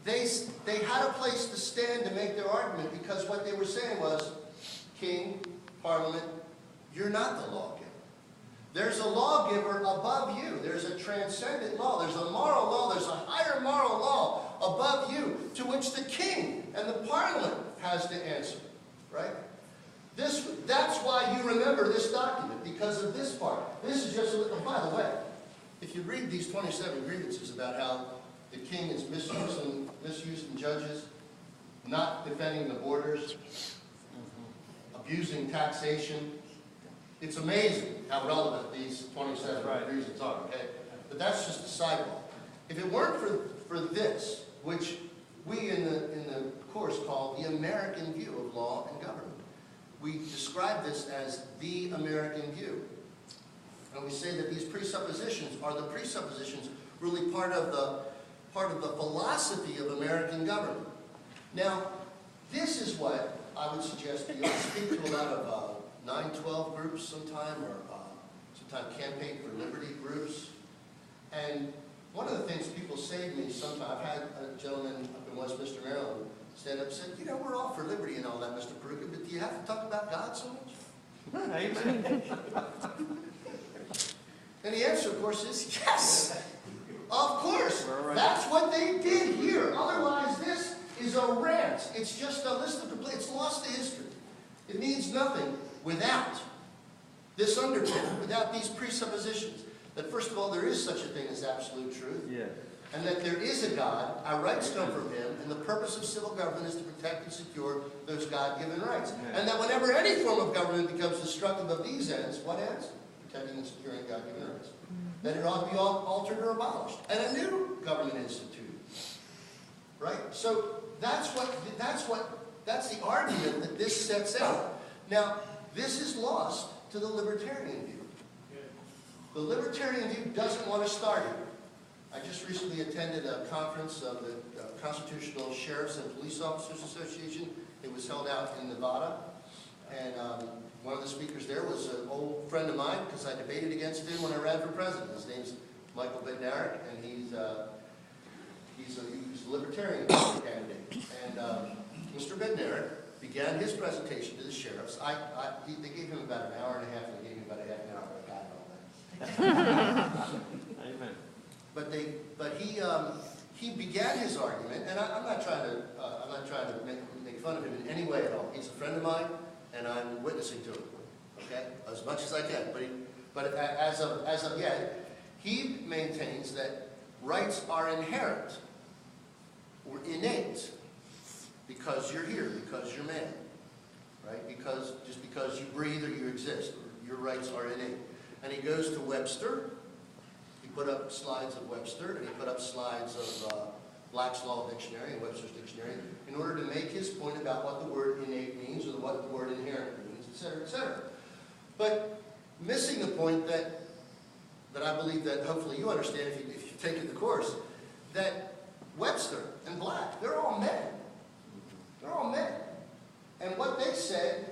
they had a place to stand to make their argument, because what they were saying was, King, Parliament, you're not the lawgiver. There's a lawgiver above you. There's a transcendent law. There's a moral law. There's a higher moral law above you, to which the king and the Parliament has to answer. Right? That's why you remember this document, because of this part. This is just a little, by the way, if you read these 27 grievances about how the king is misusing judges, not defending the borders, abusing taxation, it's amazing how relevant these 27 reasons are, okay? But that's just a sidebar. If it weren't for this, which we in the course call the American view of law and government, we describe this as the American view. And we say that these presuppositions are the presuppositions really part of the philosophy of American government. Now, this is what I would suggest you speak to a lot of 9/12 groups sometime, or sometime Campaign for Liberty groups. And one of the things people say to me sometimes, I've had a gentleman up in Westminster, Maryland, stand up and said, you know, we're all for liberty and all that, Mr. Peruka, but do you have to talk about God so much? Amen. And the answer, of course, is yes. Of course. That's what they did here. Otherwise, this is a rant. It's just a list of complaints. It's lost to history. It means nothing without this underpinning, without these presuppositions. That first of all, there is such a thing as absolute truth. Yeah. And that there is a God, our rights come from Him, and the purpose of civil government is to protect and secure those God-given rights. Yeah. And that whenever any form of government becomes destructive of these ends, what ends? Protecting and securing God-given rights. Then it ought to be altered or abolished, and a new government instituted. Right? So that's the argument that this sets out. Now, this is lost to the libertarian view. The libertarian view doesn't want to start it. I just recently attended a conference of the Constitutional Sheriffs and Police Officers Association. It was held out in Nevada. And one of the speakers there was an old friend of mine, because I debated against him when I ran for president. His name's Michael Bednarik, and he's a libertarian candidate. And Mr. Bednarik began his presentation to the sheriffs. They gave him about an hour and a half, and they gave me about a half an hour. I got all that. Amen. But he began his argument, and I'm not trying to make fun of him in any way at all. He's a friend of mine, and I'm witnessing to him, okay, as much as I can. But as of yet, he maintains that rights are inherent or innate because you're here, because you're man, right? Just because you breathe or you exist, your rights are innate. And he goes to Webster. He put up slides of Webster, and he put up slides of Black's Law Dictionary and Webster's Dictionary in order to make his point about what the word innate means, or what the word inherent means, etc., etc. But missing the point that I believe that hopefully you understand if you've taken the course, that Webster and Black, they're all men. They're all men. And what they said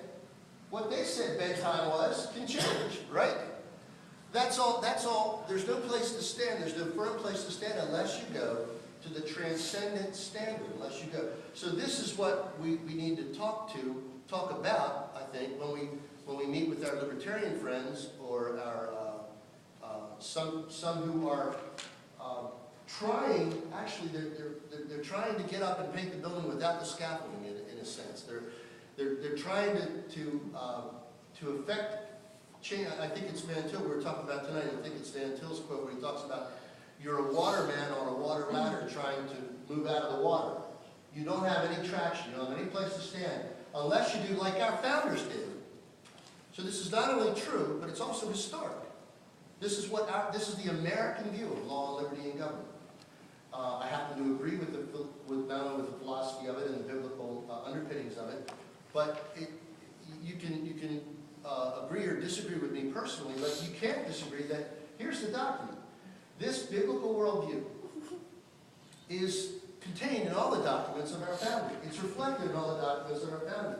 bedtime was, can change, right? That's all. There's no place to stand. There's no firm place to stand unless you go to the transcendent standard, unless you go. So this is what we need to talk about, I think, when we meet with our libertarian friends, or our some who are trying, actually they're trying to get up and paint the building without the scaffolding in a sense. They're trying to affect change. I think it's Van Til we were talking about tonight. I think it's Van Til's quote where he talks about, you're a waterman on a water ladder trying to move out of the water. You don't have any traction. You don't have any place to stand unless you do like our founders did. So this is not only true, but it's also historic. This is the American view of law, liberty, and government. I happen to agree with not only with the philosophy of it and the biblical underpinnings of it, but you can agree or disagree with me personally, but you can't disagree that here's the document. This biblical worldview is contained in all the documents of our founding. It's reflected in all the documents of our founding.